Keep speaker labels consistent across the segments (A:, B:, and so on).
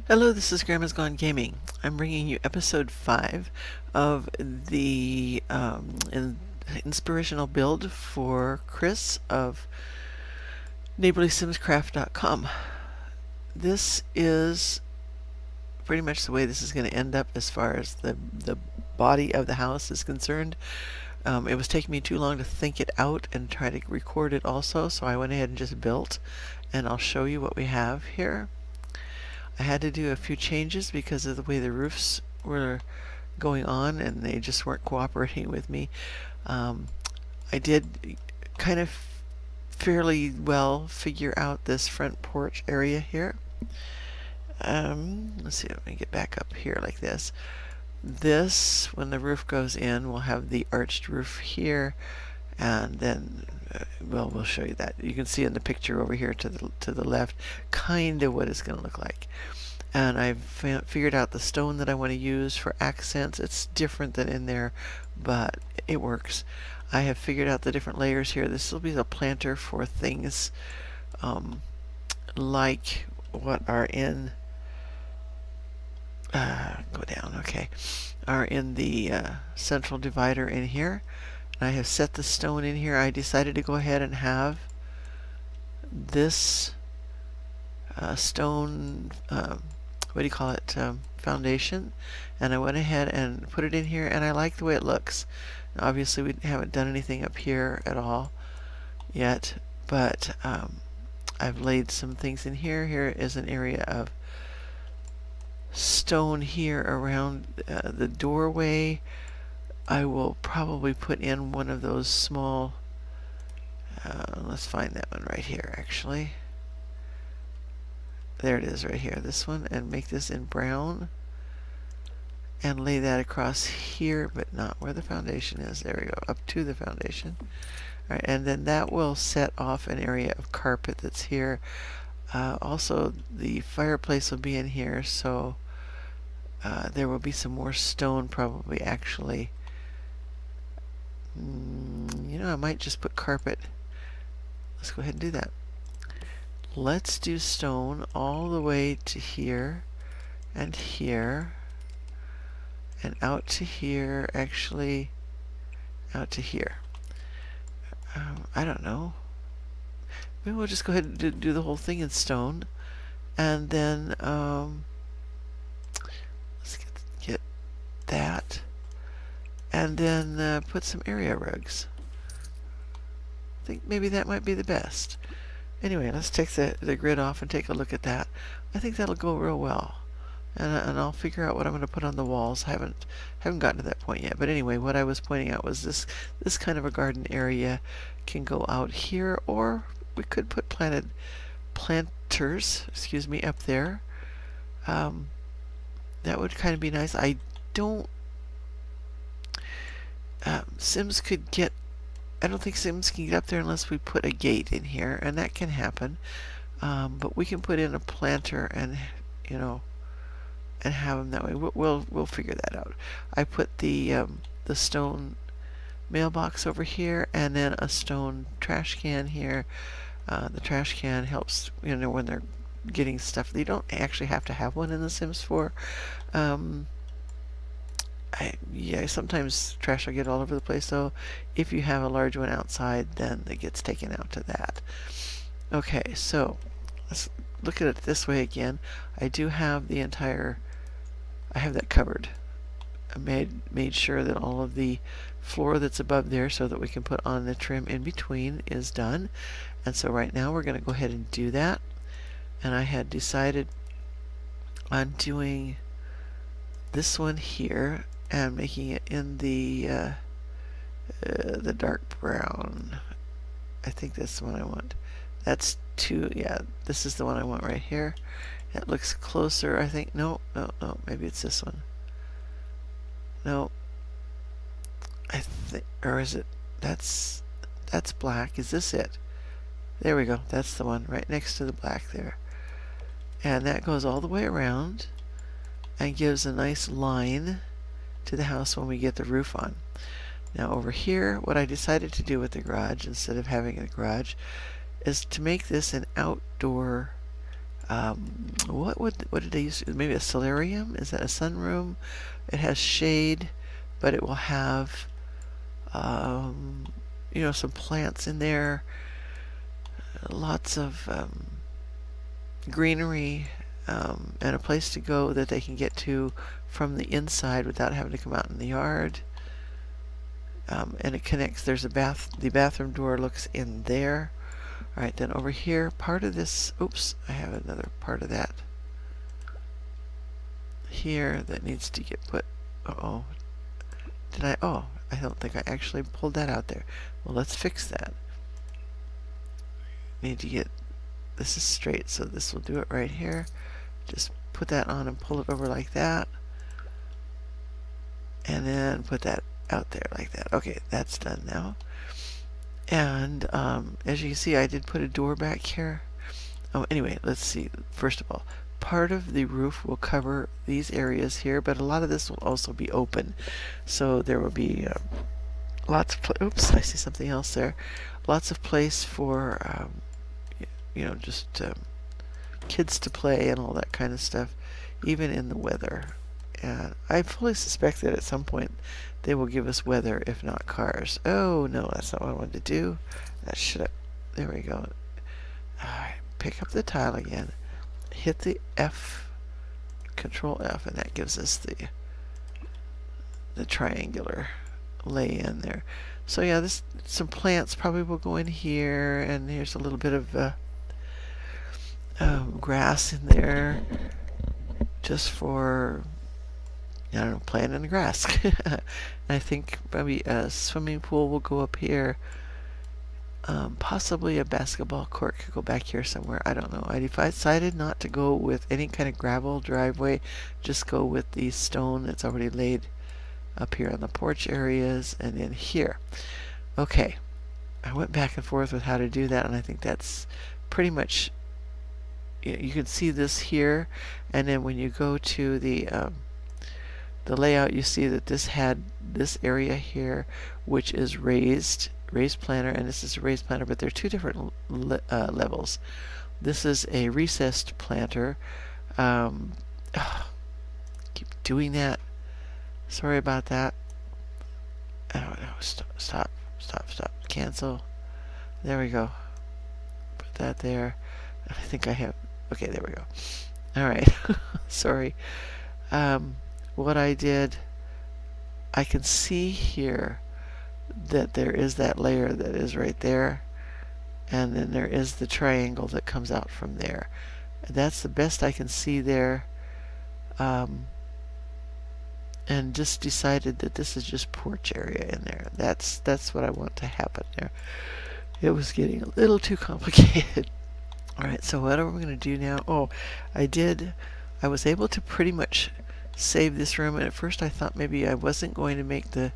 A: Hello, this is Grandma's Gone Gaming. I'm bringing you episode 5 of the inspirational build for Chris of neighborlysimscraft.com. This is pretty much the way this is going to end up as far as the body of the house is concerned. It was taking me too long to think it out and try to record it also, so I went ahead and just built, and I'll show you what we have here. I had to do a few changes because of the way the roofs were going on and they just weren't cooperating with me. I did kind of fairly well figure out this front porch area here. Let's see, let me get back up here like this. This, when the roof goes in, we'll have the arched roof here, and then we'll show you that. You can see in the picture over here to the left kind of what it's going to look like. And I've figured out the stone that I want to use for accents. It's different than in there, but it works. I have figured out the different layers here. This will be the planter for things like what are in go down, okay, are in the central divider in here. And I have set the stone in here. I decided to go ahead and have this stone what do you call it, foundation, and I went ahead and put it in here, and I like the way it looks. Now, obviously we haven't done anything up here at all yet, but I've laid some things in here. Here is an area of stone here around the doorway. I will probably put in one of those small, let's find that one right here actually. There it is right here, this one, and make this in brown and lay that across here, but not where the foundation is. There we go, up to the foundation. All right, and then that will set off an area of carpet that's here. Also, the fireplace will be in here, so there will be some more stone probably actually. You know, I might just put carpet. Let's go ahead and do that. Let's do stone all the way to here and here and out to here, actually out to here. I don't know. Maybe we'll just go ahead and do the whole thing in stone, and then let's get that, and then put some area rugs. I think maybe that might be the best. Anyway, let's take the grid off and take a look at that. I think that'll go real well. And I'll figure out what I'm going to put on the walls. I haven't gotten to that point yet. But anyway, what I was pointing out was this kind of a garden area can go out here, or we could put planters, excuse me, up there. That would kind of be nice. I don't Sims could get I don't think Sims can get up there unless we put a gate in here, and that can happen. But we can put in a planter and, you know, and have them that way. We'll figure that out. I put the stone mailbox over here, and then a stone trash can here. The trash can helps, you know, when they're getting stuff. You don't actually have to have one in The Sims 4. Yeah, sometimes trash will get all over the place, so if you have a large one outside, then it gets taken out to that. Okay, so let's look at it this way again. I do have the entire, I have that covered. I made sure that all of the floor that's above there, so that we can put on the trim in between, is done. And so right now we're going to go ahead and do that. And I had decided on doing this one here and making it in the dark brown. I think that's the one I want. That's two, yeah, this is the one I want right here. It looks closer, I think. No, maybe it's this one. No, I think, or is it, that's black. Is this it? There we go, that's the one right next to the black there. And that goes all the way around and gives a nice line to the house when we get the roof on. Now over here, what I decided to do with the garage, instead of having a garage, is to make this an outdoor What did they use? Maybe a solarium? Is that a sunroom? It has shade, but it will have some plants in there, lots of greenery, and a place to go that they can get to from the inside without having to come out in the yard. And it connects. There's the bathroom door looks in there. All right, then over here, part of this, oops, I have another part of that here that needs to get put, oh, I don't think I actually pulled that out there. Well, let's fix that. Need to get, this is straight, so this will do it right here. Just put that on and pull it over like that. And then put that out there like that. Okay, that's done now. And as you can see, I did put a door back here. Oh, anyway, let's see. First of all, part of the roof will cover these areas here, but a lot of this will also be open. So there will be lots of oops, I see something else there. Lots of place for just kids to play and all that kind of stuff, even in the weather. And I fully suspect that at some point they will give us weather, if not cars. Oh no, that's not what I wanted to do. That should have. There we go. Alright, pick up the tile again. Hit the F, Control F, and that gives us the triangular lay-in there. So yeah, some plants probably will go in here, and here's a little bit of grass in there, just for, I don't know, playing in the grass. I think maybe a swimming pool will go up here. Possibly a basketball court could go back here somewhere. I don't know. I decided not to go with any kind of gravel driveway. Just go with the stone that's already laid up here on the porch areas and in here. Okay. I went back and forth with how to do that, and I think that's pretty much, you can see this here, and then when you go to the layout, you see that this had this area here, which is raised planter, and this is a raised planter, but they're two different levels. This is a recessed planter. Keep doing that. Sorry about that. Oh, no, stop. Cancel. There we go. Put that there. I think I have. Okay, there we go. All right. Sorry. What I did, I can see here that there is that layer that is right there, and then there is the triangle that comes out from there. That's the best I can see there, and just decided that this is just porch area in there. That's what I want to happen there. It was getting a little too complicated. Alright, so what are we going to do now? Oh, I was able to pretty much save this room, and at first I thought maybe I wasn't going to make the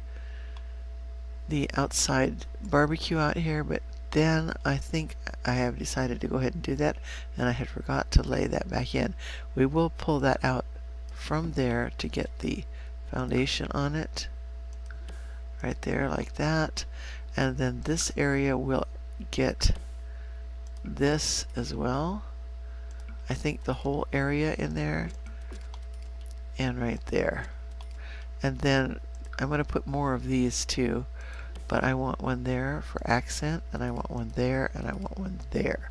A: outside barbecue out here, but then I think I have decided to go ahead and do that, and I had forgot to lay that back in. We will pull that out from there to get the foundation on it, right there like that, and then this area will get this as well. I think the whole area in there and right there, and then I'm going to put more of these too, but I want one there for accent, and I want one there, and I want one there,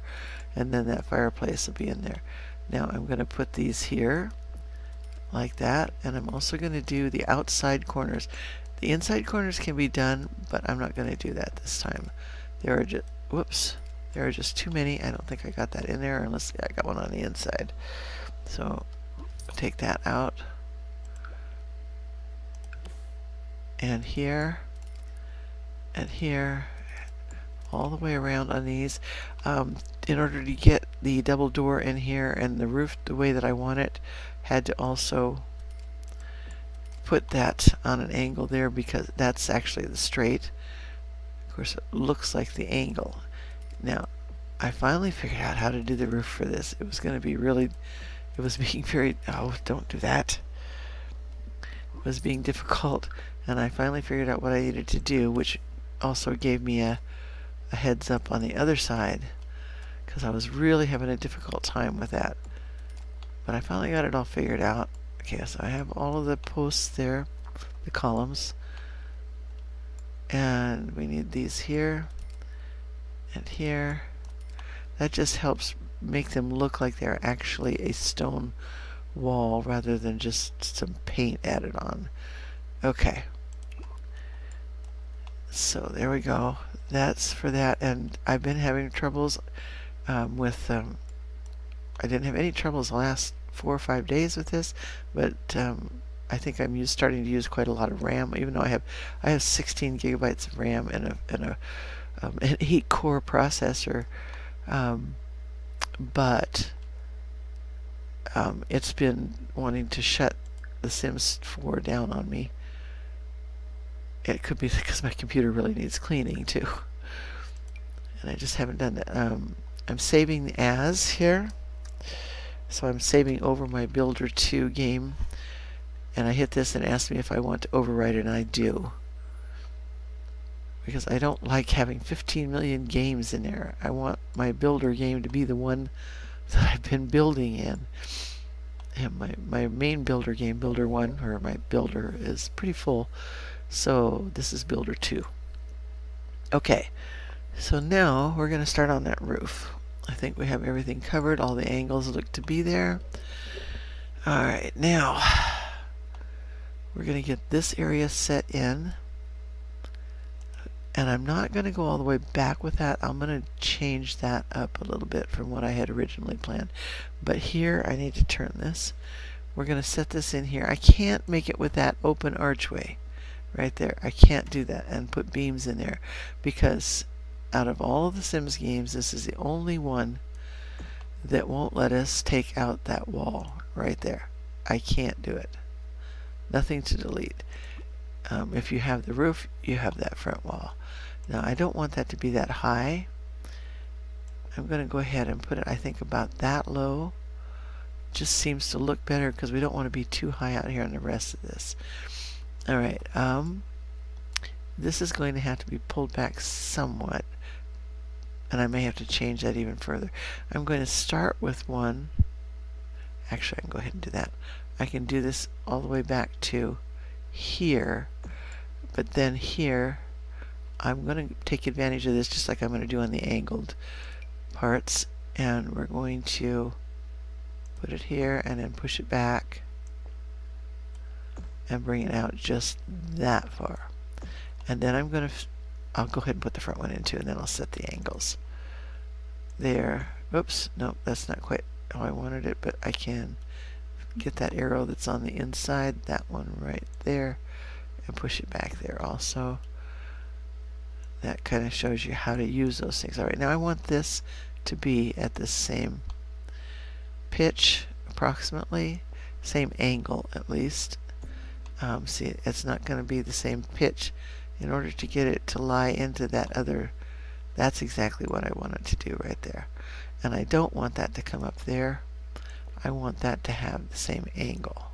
A: and then that fireplace will be in there. Now I'm going to put these here like that, and I'm also going to do the outside corners. The inside corners can be done, but I'm not going to do that this time. There are just too many. I don't think I got that in there, unless I got one on the inside. So take that out, and here, and here, all the way around on these. In order to get the double door in here and the roof the way that I want it, had to also put that on an angle there, because that's actually the straight. Of course, it looks like the angle. Now, I finally figured out how to do the roof for this. It was going to be really, it was being very, oh, don't do that. It was being difficult, and I finally figured out what I needed to do, which also gave me a heads up on the other side, because I was really having a difficult time with that. but I finally got it all figured out. Okay, so I have all of the posts there, the columns, and we need these here and here. That just helps make them look like they're actually a stone wall rather than just some paint added on. Okay, so there we go. That's for that, and I've been having troubles with I didn't have any troubles the last 4 or 5 days with this, but I think I'm starting to use quite a lot of RAM, even though I have 16 gigabytes of RAM and an 8-core processor, but it's been wanting to shut the Sims 4 down on me. It could be because my computer really needs cleaning too, and I just haven't done that. I'm saving the as here. So I'm saving over my Builder 2 game, and I hit this and it asks me if I want to overwrite it, and I do. Because I don't like having 15 million games in there. I want my Builder game to be the one that I've been building in. And my main Builder game, Builder 1, or my Builder, is pretty full. So this is Builder 2. Okay, so now we're going to start on that roof. I think we have everything covered. All the angles look to be there. Alright, now we're going to get this area set in. And I'm not going to go all the way back with that. I'm going to change that up a little bit from what I had originally planned. But here I need to turn this. We're going to set this in here. I can't make it with that open archway right there. I can't do that and put beams in there because out of all of the Sims games, this is the only one that won't let us take out that wall right there. I can't do it. Nothing to delete. If you have the roof, you have that front wall. Now, I don't want that to be that high. I'm going to go ahead and put it, I think, about that low. Just seems to look better because we don't want to be too high out here on the rest of this. Alright, this is going to have to be pulled back somewhat, and I may have to change that even further. I'm going to start with one. Actually, I can go ahead and do that. I can do this all the way back to here, but then here I'm going to take advantage of this just like I'm going to do on the angled parts, and we're going to put it here and then push it back and bring it out just that far. And then I'll go ahead and put the front one in too, and then I'll set the angles. There. Oops, no, that's not quite how I wanted it, but I can get that arrow that's on the inside, that one right there, and push it back there also. That kind of shows you how to use those things. Alright, now I want this to be at the same pitch, approximately, same angle at least. See, it's not going to be the same pitch. In order to get it to lie into that other, that's exactly what I want it to do right there. And I don't want that to come up there. I want that to have the same angle.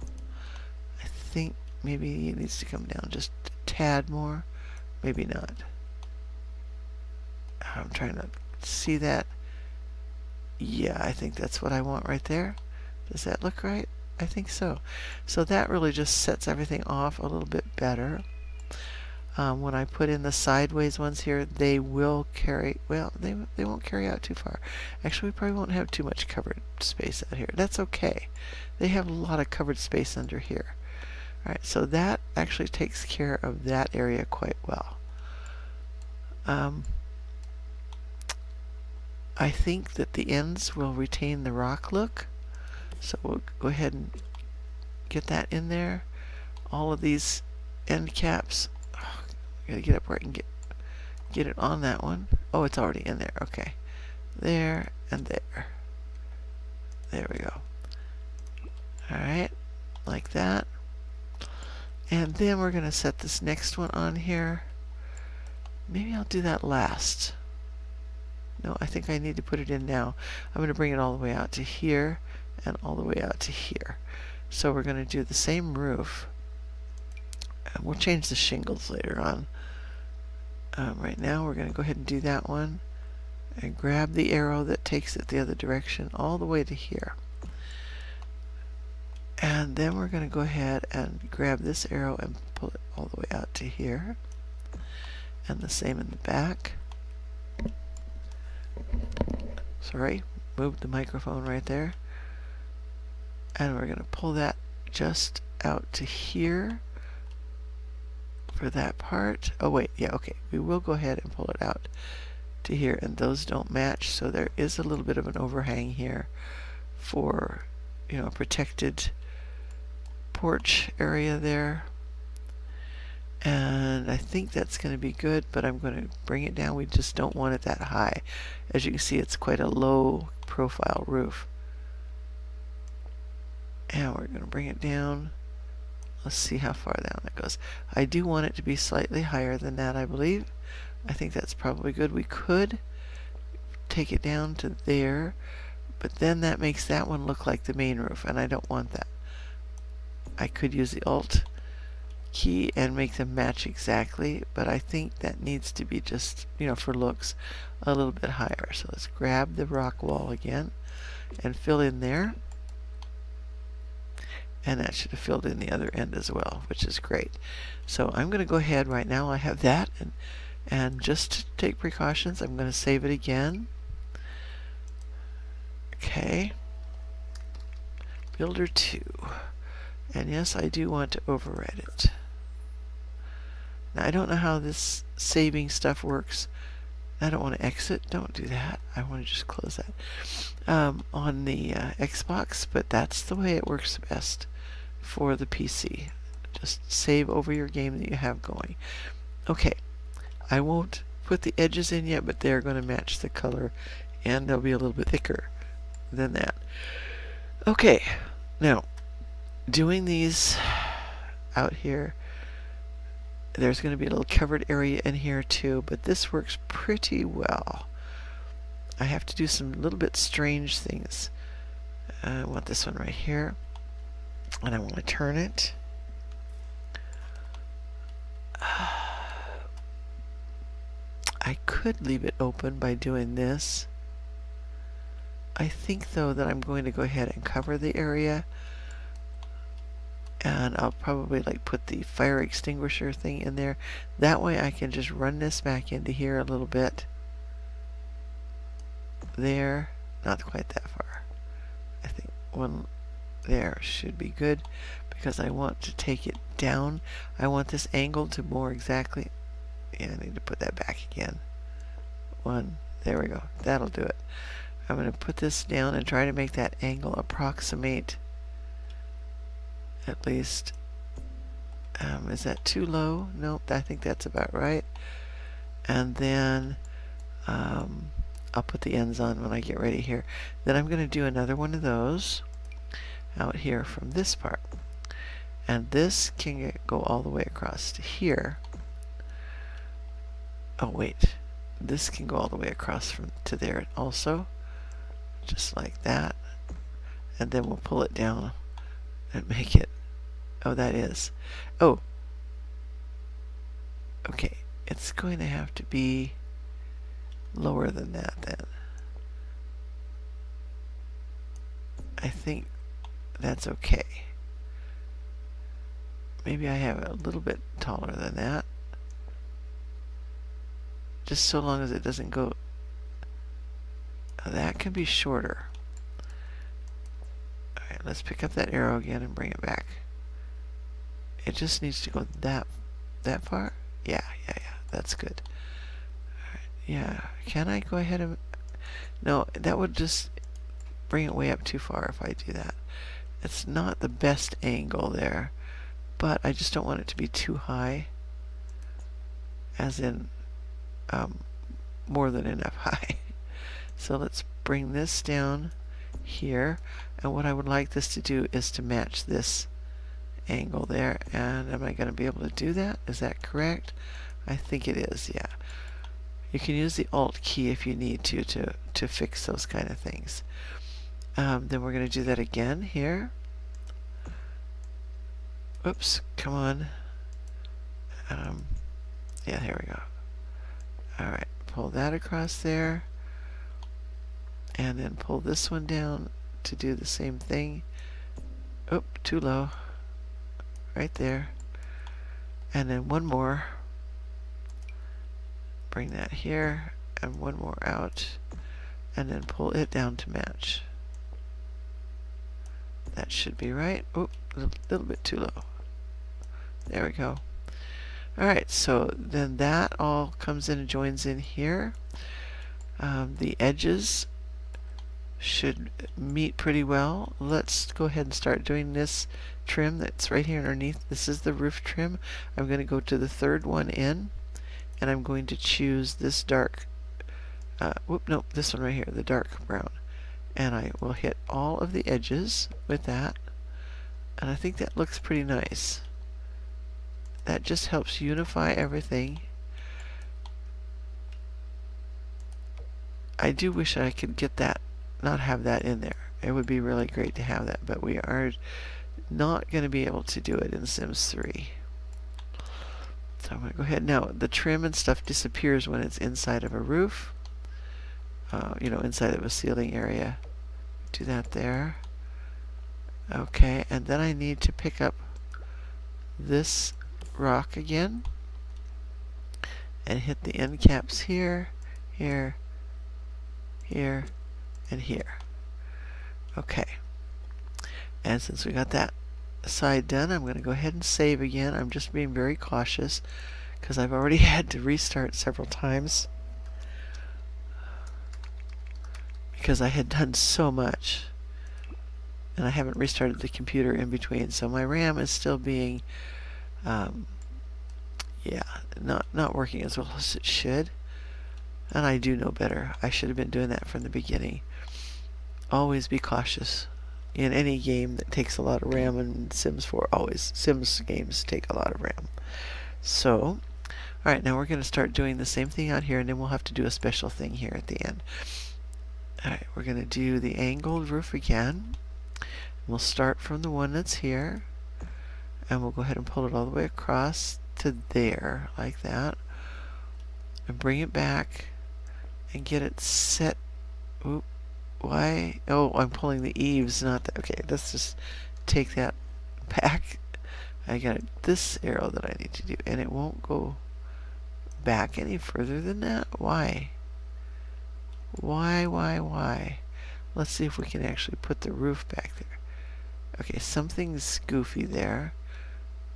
A: I think maybe it needs to come down just a tad more. Maybe not. I'm trying to see that. Yeah, I think that's what I want right there. Does that look right? I think so. So that really just sets everything off a little bit better. When I put in the sideways ones here, they will carry, well, they won't carry out too far. Actually, we probably won't have too much covered space out here. That's okay. They have a lot of covered space under here. Alright, so that actually takes care of that area quite well. I think that the ends will retain the rock look. So we'll go ahead and get that in there. All of these end caps. Oh, I gotta get up where I can get it on that one. Oh, it's already in there. Okay. There and there. There we go. Alright. Like that. And then we're going to set this next one on here. Maybe I'll do that last. No, I think I need to put it in now. I'm going to bring it all the way out to here and all the way out to here. So we're going to do the same roof. And we'll change the shingles later on. Right now we're going to go ahead and do that one and grab the arrow that takes it the other direction all the way to here. And then we're going to go ahead and grab this arrow and pull it all the way out to here. And the same in the back. Sorry, moved the microphone right there. And we're going to pull that just out to here for that part. Oh wait, yeah, okay. We will go ahead and pull it out to here, and those don't match, so there is a little bit of an overhang here for, you know, a protected porch area there. And I think that's going to be good, but I'm going to bring it down. We just don't want it that high. As you can see, it's quite a low profile roof. And we're going to bring it down. Let's see how far down that goes. I do want it to be slightly higher than that, I believe. I think that's probably good. We could take it down to there, but then that makes that one look like the main roof, and I don't want that. I could use the Alt key and make them match exactly, but I think that needs to be just, you know, for looks, a little bit higher. So let's grab the rock wall again and fill in there. And that should have filled in the other end as well, which is great. So I'm going to go ahead right now. I have that, and just to take precautions, I'm going to save it again. Okay. Builder 2. And yes, I do want to override it. Now, I don't know how this saving stuff works. I don't want to exit. Don't do that. I want to just close that on the Xbox, but that's the way it works best for the PC. Just save over your game that you have going. Okay, I won't put the edges in yet, but they're going to match the color, and they'll be a little bit thicker than that. Okay, now doing these out here, there's going to be a little covered area in here too, but this works pretty well. I have to do some little bit strange things. I want this one right here, and I want to turn it. I could leave it open by doing this. I think though that I'm going to go ahead and cover the area, and I'll probably like put the fire extinguisher thing in there. That way I can just run this back into here a little bit. There, not quite that far. I think one there should be good, because I want to take it down. I want this angle to more exactly, yeah, I need to put that back again. One, there we go, that'll do it. I'm going to put this down and try to make that angle approximate at least. Is that too low? Nope, I think that's about right. And then I'll put the ends on when I get ready here. Then I'm going to do another one of those out here from this part. And this can go all the way across to here. Oh wait, this can go all the way across from to there also. Just like that. And then we'll pull it down and make it, oh, that is, oh, okay, it's going to have to be lower than that then. I think that's okay. Maybe I have it a little bit taller than that. Just so long as it doesn't go, that can be shorter. Alright, let's pick up that arrow again and bring it back. It just needs to go that far? Yeah, that's good. Alright, yeah, can I go ahead and... No, that would just bring it way up too far if I do that. It's not the best angle there, but I just don't want it to be too high. As in, more than enough high. So let's bring this down here, and what I would like this to do is to match this angle there. And am I going to be able to do that? Is that correct? I think it is, yeah. You can use the Alt key if you need to fix those kind of things. Then we're going to do that again here. Oops, come on. Yeah, here we go. Alright, pull that across there. And then pull this one down to do the same thing. Oh, too low. Right there. And then one more. Bring that here, and one more out, and then pull it down to match. That should be right. Oh, a little bit too low. There we go. Alright, so then that all comes in and joins in here. The edges should meet pretty well. Let's go ahead and start doing this trim that's right here underneath. This is the roof trim. I'm going to go to the third one in, and I'm going to choose this dark, this one right here, the dark brown. And I will hit all of the edges with that, and I think that looks pretty nice. That just helps unify everything. I do wish I could get that, not have that in there. It would be really great to have that, but we are not going to be able to do it in Sims 3. So I'm going to go ahead. Now, the trim and stuff disappears when it's inside of a roof. Inside of a ceiling area. Do that there. Okay, and then I need to pick up this rock again and hit the end caps here, here, here, and here. Okay. And since we got that side done, I'm going to go ahead and save again. I'm just being very cautious because I've already had to restart several times because I had done so much, and I haven't restarted the computer in between, so my RAM is still being not working as well as it should, and I do know better. I should have been doing that from the beginning. Always be cautious in any game that takes a lot of RAM, and Sims 4 always. Sims games take a lot of RAM. So, alright, now we're going to start doing the same thing out here, and then we'll have to do a special thing here at the end. Alright, we're going to do the angled roof again. We'll start from the one that's here, and we'll go ahead and pull it all the way across to there, like that, and bring it back and get it set. Oop, why? Oh, I'm pulling the eaves, not that. Okay, let's just take that back. I got this arrow that I need to do, and it won't go back any further than that. Why? Why? Let's see if we can actually put the roof back there. Okay, something's goofy there.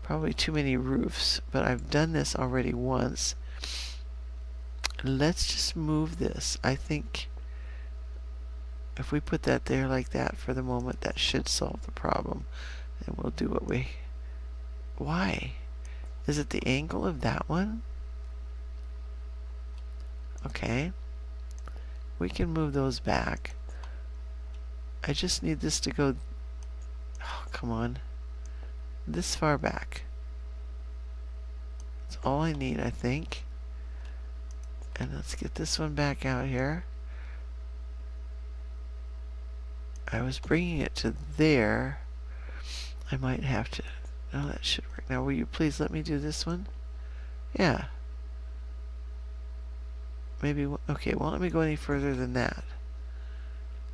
A: Probably too many roofs, but I've done this already once. Let's just move this. I think if we put that there like that for the moment, that should solve the problem. And we'll do what we... Why? Is it the angle of that one? Okay. We can move those back. I just need this to go... Oh, come on. This far back. That's all I need, I think. And let's get this one back out here. I was bringing it to there. I might have to... No, that should work. Now, will you please let me do this one? Yeah. Maybe... Okay, it won't let me go any further than that.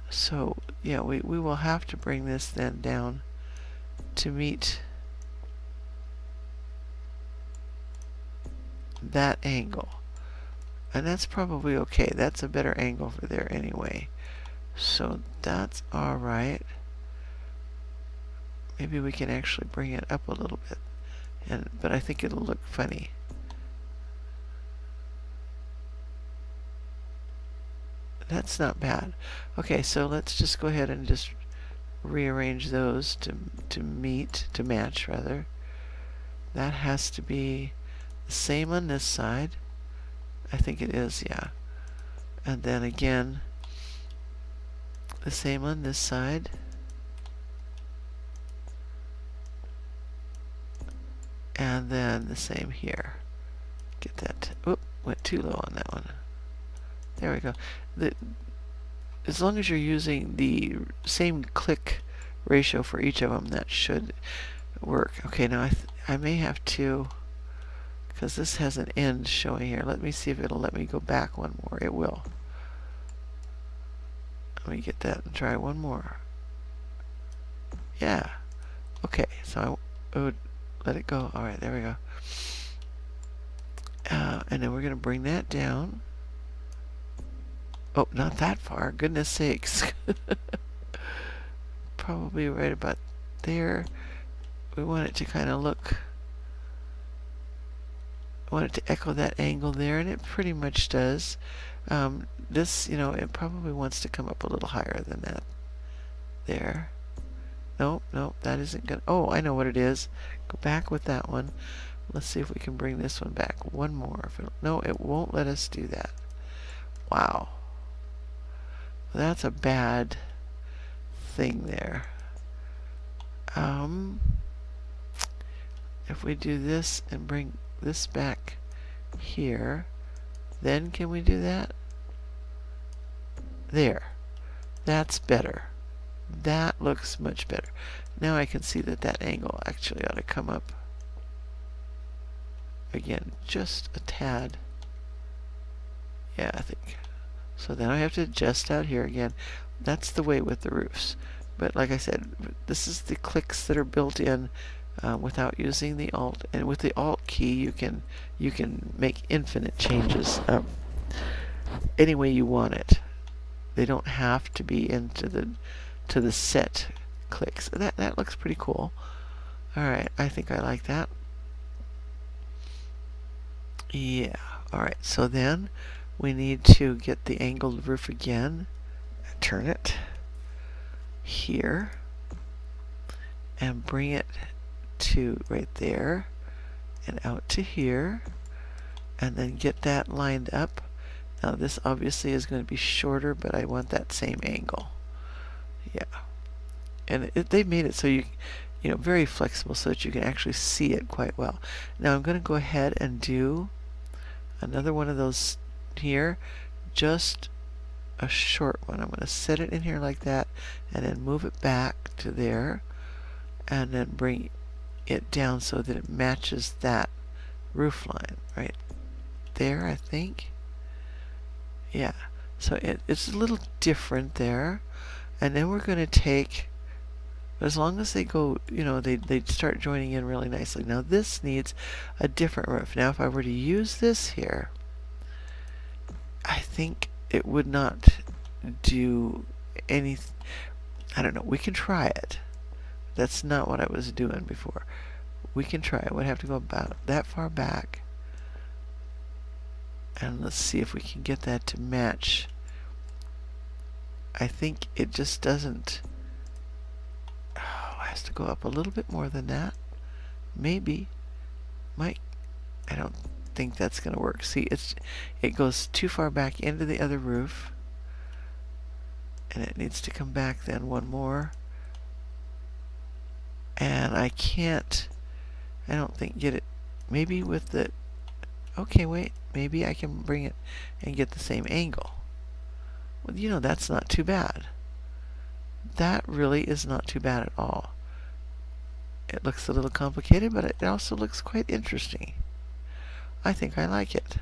A: So, yeah, we will have to bring this then down to meet that angle. And that's probably okay. That's a better angle for there anyway. So that's alright. Maybe we can actually bring it up a little bit. But I think it'll look funny. That's not bad. Okay, so let's just go ahead and just rearrange those to match rather. That has to be the same on this side. I think it is, yeah. And then again, the same on this side. And then the same here. Get that. Oop, went too low on that one. There we go. As long as you're using the same click ratio for each of them, that should work. Okay, now I may have to, because this has an end showing here. Let me see if it'll let me go back one more. It will. Let me get that and try one more. Yeah. Okay, so I would let it go. Alright, there we go. And then we're going to bring that down. Oh, not that far. Goodness sakes. Probably right about there. We want it to kind of look... I want it to echo that angle there, and it pretty much does. This, you know, it probably wants to come up a little higher than that. There. Nope, nope, that isn't gonna... Oh, I know what it is. Go back with that one. Let's see if we can bring this one back. One more. No, it won't let us do that. Wow. That's a bad thing there. If we do this and bring this back here, then can we do that? There. That's better. That looks much better. Now I can see that that angle actually ought to come up again just a tad. Yeah, I think. So then I have to adjust out here again. That's the way with the roofs. But like I said, this is the clicks that are built in without using the Alt. And with the Alt key, you can make infinite changes any way you want it. They don't have to be into the set clicks. That looks pretty cool. All right, I think I like that. Yeah. All right. So then we need to get the angled roof again. Turn it here and bring it to right there and out to here, and then get that lined up. Now this obviously is going to be shorter, but I want that same angle. Yeah. And they've made it so you know, very flexible so that you can actually see it quite well. Now I'm going to go ahead and do another one of those here, just a short one. I'm going to set it in here like that, and then move it back to there, and then bring it down so that it matches that roof line right there, I think. Yeah, so it's a little different there. And then we're going to take, as long as they go, you know, they start joining in really nicely. Now this needs a different roof. Now if I were to use this here, I think it would not do any... I don't know. We can try it. That's not what I was doing before. We can try it. We'd have to go about that far back. And let's see if we can get that to match. I think it just doesn't... Oh, it has to go up a little bit more than that. Maybe. Might. I don't think that's going to work. See, it goes too far back into the other roof. And it needs to come back then one more. And I can't, I don't think, get it, maybe with the, okay, wait, maybe I can bring it and get the same angle. Well, you know, that's not too bad. That really is not too bad at all. It looks a little complicated, but it also looks quite interesting. I think I like it.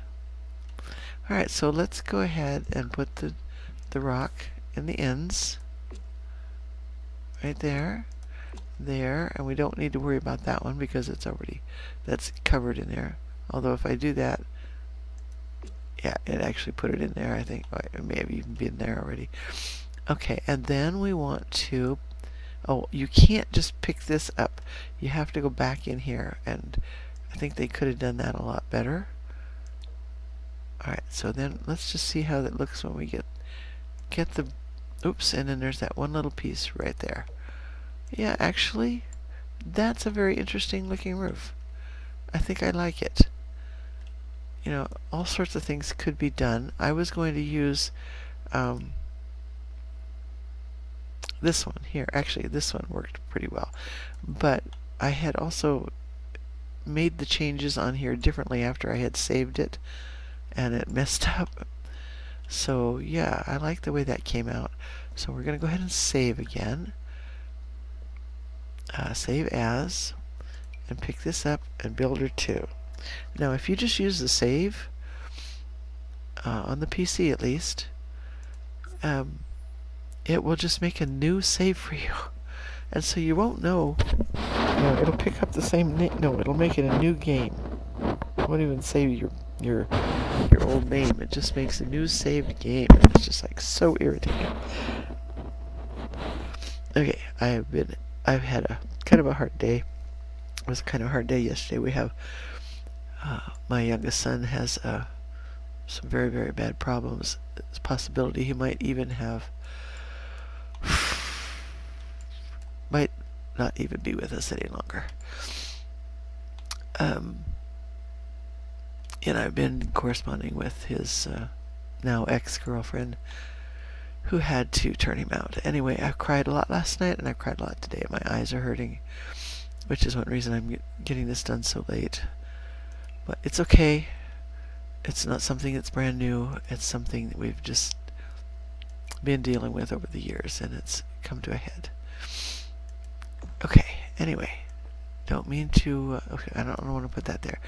A: Alright, so let's go ahead and put the rock in the ends. Right there. There, and we don't need to worry about that one because it's already, that's covered in there. Although if I do that, yeah, it actually put it in there, I think. It may have even been there already. Okay, and then we want to, oh, you can't just pick this up. You have to go back in here, and I think they could have done that a lot better. Alright, so then let's just see how that looks when we get the, oops, and then there's that one little piece right there. Yeah, actually, that's a very interesting looking roof. I think I like it. You know, all sorts of things could be done. I was going to use this one here. Actually, this one worked pretty well. But I had also made the changes on here differently after I had saved it, and it messed up. So, yeah, I like the way that came out. So we're going to go ahead and save again. Save as, and pick this up and Builder 2. Now if you just use the save on the PC at least, it will just make a new save for you, And so you won't know, it'll pick up the same name. No, it'll make it a new game. It won't even save your old name. It just makes a new saved game. And it's just like so irritating. Okay, I've had a kind of a hard day. It was kind of a hard day yesterday. We have my youngest son has some very, very bad problems. There's a possibility he might even have might not even be with us any longer. And I've been corresponding with his now ex-girlfriend who had to turn him out. Anyway, I cried a lot last night and I cried a lot today. My eyes are hurting, which is one reason I'm getting this done so late. But it's okay. It's not something that's brand new. It's something that we've just been dealing with over the years, and it's come to a head. Okay, anyway. Don't mean to... okay, I don't want to put that there.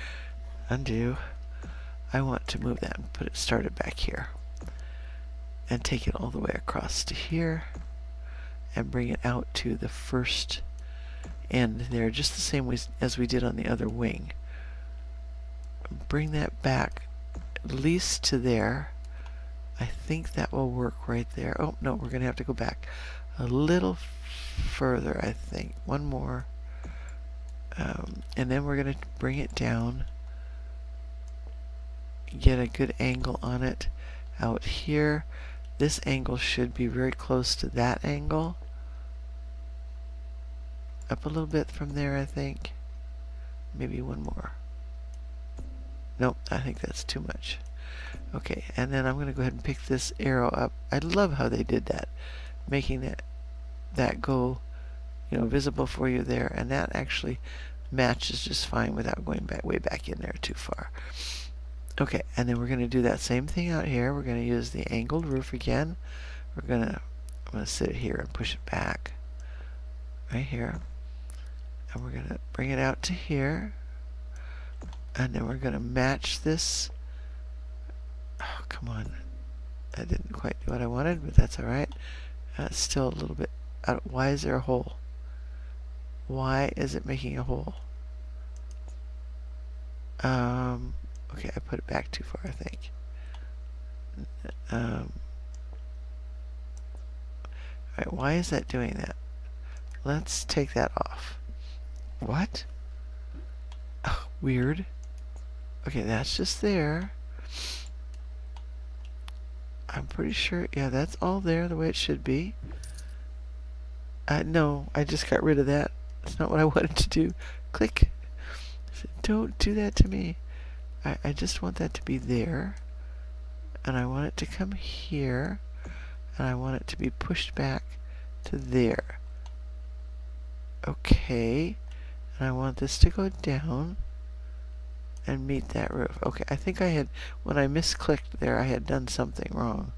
A: Undo. I want to move that and put it started back here. And take it all the way across to here. And bring it out to the first end there, just the same way as we did on the other wing. Bring that back at least to there. I think that will work right there. Oh, no, we're going to have to go back a little further, I think. One more. And then we're going to bring it down. Get a good angle on it out here. This angle should be very close to that angle. Up a little bit from there, I think. Maybe one more. Nope, I think that's too much. Okay, and then I'm going to go ahead and pick this arrow up. I love how they did that, making that go, visible for you there, and that actually matches just fine without going way back in there too far. Okay, and then we're going to do that same thing out here. We're going to use the angled roof again. I'm going to sit it here and push it back right here, and we're going to bring it out to here. And then we're going to match this. Oh, come on. I didn't quite do what I wanted, but that's alright. It's still a little bit out. Why is there a hole? Why is it making a hole? Okay, I put it back too far, I think. Alright, why is that doing that? Let's take that off. What? Oh, weird. Okay, that's just there. I'm pretty sure, yeah, that's all there the way it should be. No, I just got rid of that. That's not what I wanted to do. Click. Don't do that to me. I just want that to be there. And I want it to come here. And I want it to be pushed back to there. Okay. And I want this to go down and meet that roof. Okay, I think I had, when I misclicked there, I had done something wrong.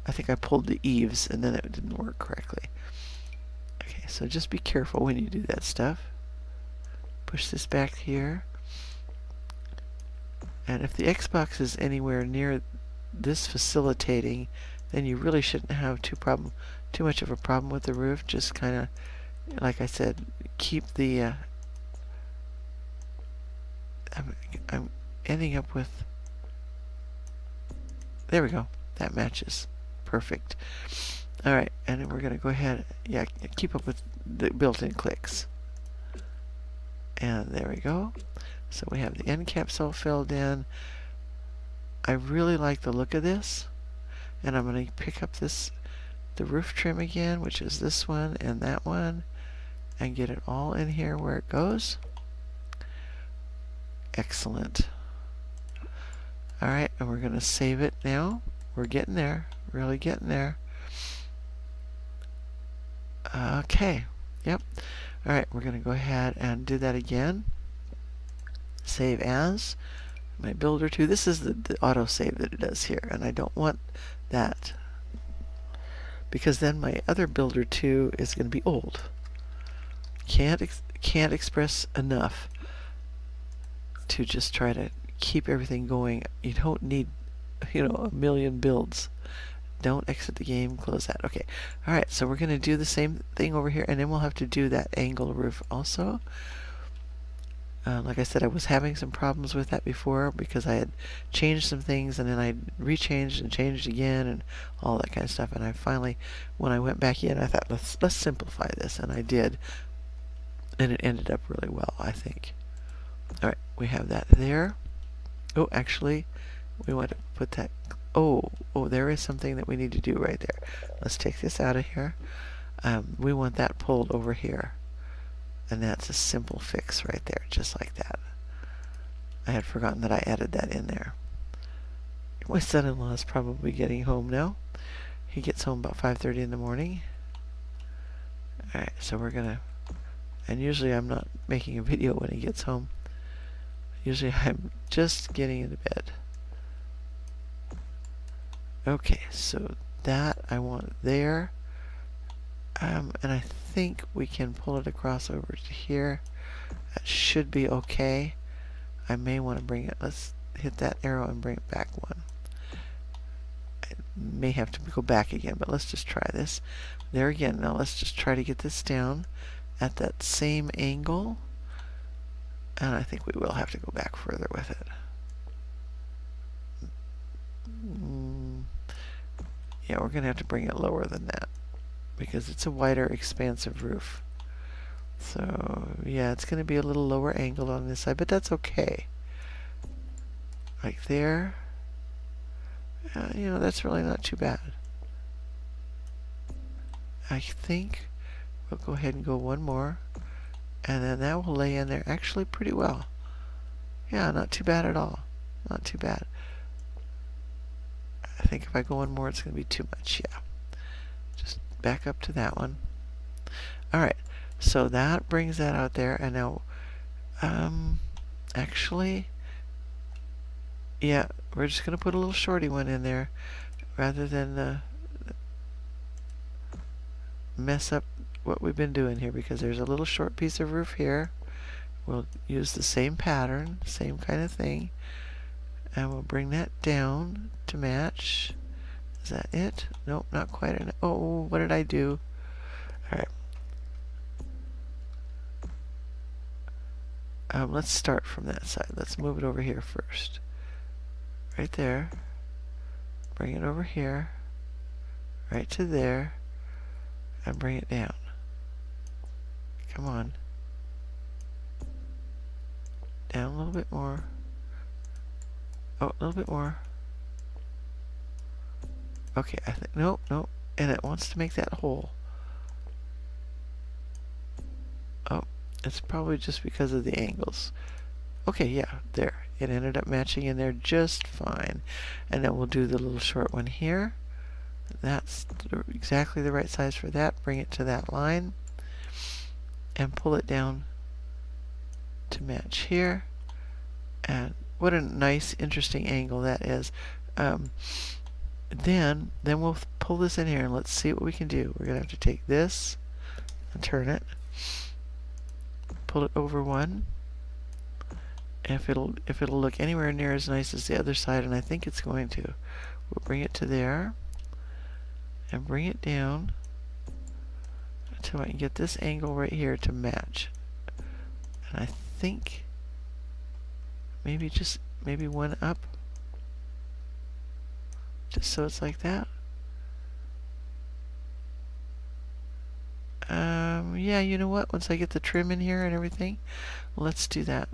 A: I think I pulled the eaves and then it didn't work correctly. Okay, so just be careful when you do that stuff. Push this back here. And if the Xbox is anywhere near this facilitating, then you really shouldn't have too much of a problem with the roof. Just kind of, like I said, keep the I'm ending up with, there we go, that matches perfect. Alright, and then we're going to go ahead, yeah, keep up with the built-in clicks, and there we go. So we have the end caps all filled in. I really like the look of this, and I'm going to pick up the roof trim again, which is this one and that one, and get it all in here where it goes. Excellent. Alright, and we're going to save it now. We're getting there. Really getting there. Okay. Yep. Alright, we're going to go ahead and do that again. Save as. My builder 2. This is the auto save that it does here, and I don't want that, because then my other builder 2 is going to be old. Can't express enough to just try to keep everything going. You don't need, a million builds Don't exit the game, close that. Okay. Alright, so we're going to do the same thing over here, and then we'll have to do that angle roof also. Like I said, I was having some problems with that before because I had changed some things and then I rechanged and changed again and all that kind of stuff. And I finally, when I went back in, I thought, let's simplify this, and I did. And it ended up really well, I think. Alright, we have that there. Oh, actually, we want to put that... Oh, there is something that we need to do right there. Let's take this out of here. We want that pulled over here. And that's a simple fix right there, just like that. I had forgotten that I added that in there. My son-in-law is probably getting home now. He gets home about 5:30 in the morning. Alright, so we're gonna... And usually I'm not making a video when he gets home. Usually I'm just getting into bed. Okay, so that I want there. And I think we can pull it across over to here. That should be okay. I may want to bring it, let's hit that arrow and bring it back one. I may have to go back again, but let's just try this. There again, now let's just try to get this down at that same angle. And I think we will have to go back further with it. Yeah, we're going to have to bring it lower than that because it's a wider, expansive roof. So, yeah, it's going to be a little lower angled on this side, but that's okay. Like there. You know, that's really not too bad. I think we'll go ahead and go one more. And then that will lay in there actually pretty well. Yeah, not too bad at all. Not too bad. I think if I go one more, it's going to be too much. Yeah. Just back up to that one. Alright, so that brings that out there. And now, actually, yeah, we're just going to put a little shorty one in there rather than mess up what we've been doing here, because there's a little short piece of roof here. We'll use the same pattern, same kind of thing, and we'll bring that down to match. Is that it? Nope, not quite. Oh, what did I do? Alright. Let's start from that side. Let's move it over here first. Right there. Bring it over here. Right to there. And bring it down. Come on. Down a little bit more. Oh, a little bit more. Okay, I think, nope. And it wants to make that hole. Oh, it's probably just because of the angles. Okay, yeah, there. It ended up matching in there just fine. And then we'll do the little short one here. That's exactly the right size for that. Bring it to that line. And pull it down to match here. And what a nice, interesting angle that is. Then we'll pull this in here and let's see what we can do. We're going to have to take this and turn it. Pull it over one. If it'll look anywhere near as nice as the other side, and I think it's going to, we'll bring it to there and bring it down until I can get this angle right here to match. And I think maybe one up, just so it's like that. Yeah, you know what? Once I get the trim in here and everything, let's do that.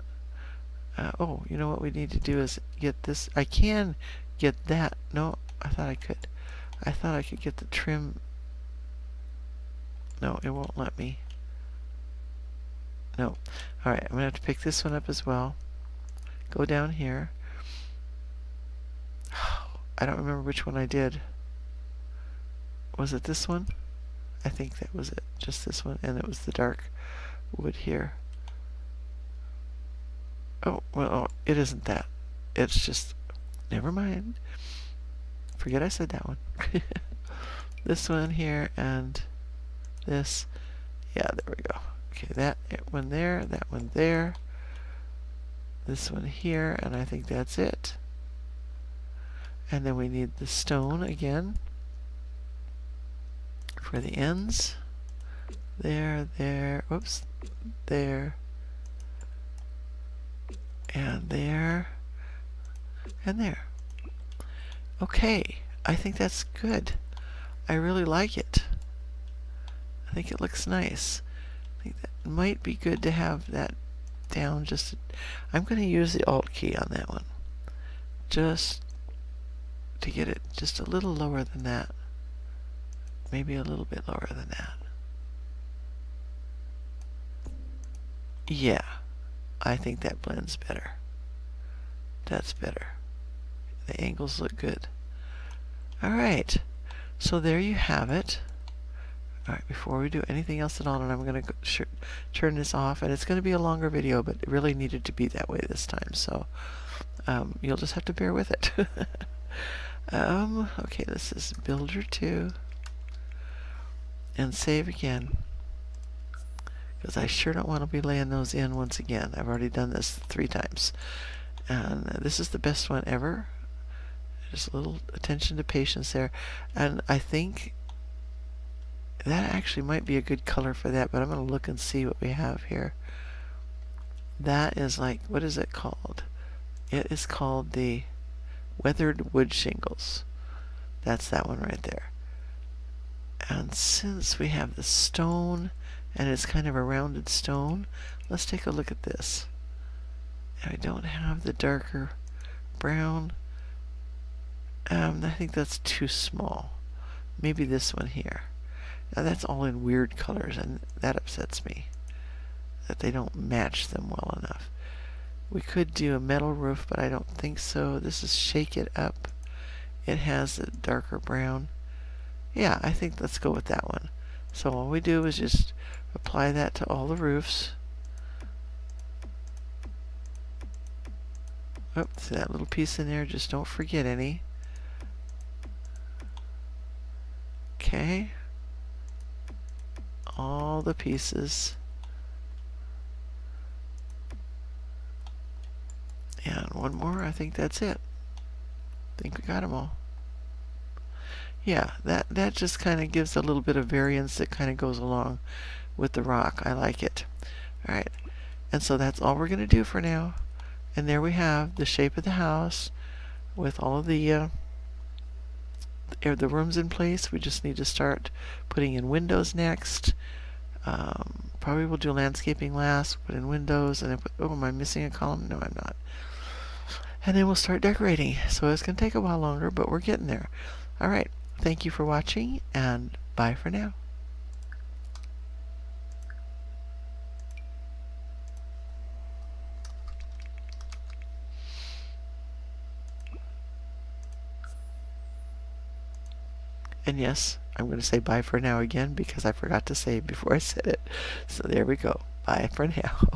A: Oh, you know what we need to do is get this. I can get that. No, I thought I could. I thought I could get the trim. No, it won't let me. No. Alright, I'm going to have to pick this one up as well. Go down here. I don't remember which one I did. Was it this one? I think that was it. Just this one. And it was the dark wood here. Oh, well, it isn't that. It's just... Never mind. Forget I said that one. This one here and this. Yeah, there we go. Okay, that one there, that one there. This one here, and I think that's it. And then we need the stone again. for the ends. There, there, whoops, there, and there, and there. Okay, I think that's good. I really like it. I think it looks nice. I think that might be good to have that down just... I'm going to use the Alt key on that one. Just to get it just a little lower than that. Maybe a little bit lower than that. Yeah, I think that blends better. That's better. The angles look good. Alright, so there you have it. Alright, before we do anything else at all, and I'm going to turn this off, and it's going to be a longer video, but it really needed to be that way this time, so you'll just have to bear with it. Okay, this is Builder 2, and save again, because I sure don't want to be laying those in once again. I've already done this 3 times, and this is the best one ever. Just a little attention to patience there, and I think that actually might be a good color for that, but I'm going to look and see what we have here. That is like, what is it called? It is called the Weathered Wood Shingles. That's that one right there. And since we have the stone, and it's kind of a rounded stone, let's take a look at this. I don't have the darker brown. I think that's too small. Maybe this one here. Now that's all in weird colors, and that upsets me, that they don't match them well enough. We could do a metal roof, but I don't think so. This is Shake It Up. It has a darker brown. Yeah, I think let's go with that one. So all we do is just apply that to all the roofs. Oh, see that little piece in there? Just don't forget any. Okay. All the pieces. And one more, I think that's it. I think we got them all. Yeah, that just kind of gives a little bit of variance that kind of goes along with the rock. I like it. Alright, and so that's all we're going to do for now. And there we have the shape of the house with all of the rooms in place. We just need to start putting in windows next. Probably we'll do landscaping last, put in windows, and then put, oh, am I missing a column? No, I'm not. And then we'll start decorating. So it's going to take a while longer, but we're getting there. Alright, thank you for watching, and bye for now. And yes, I'm going to say bye for now again because I forgot to say before I said it. So there we go. Bye for now.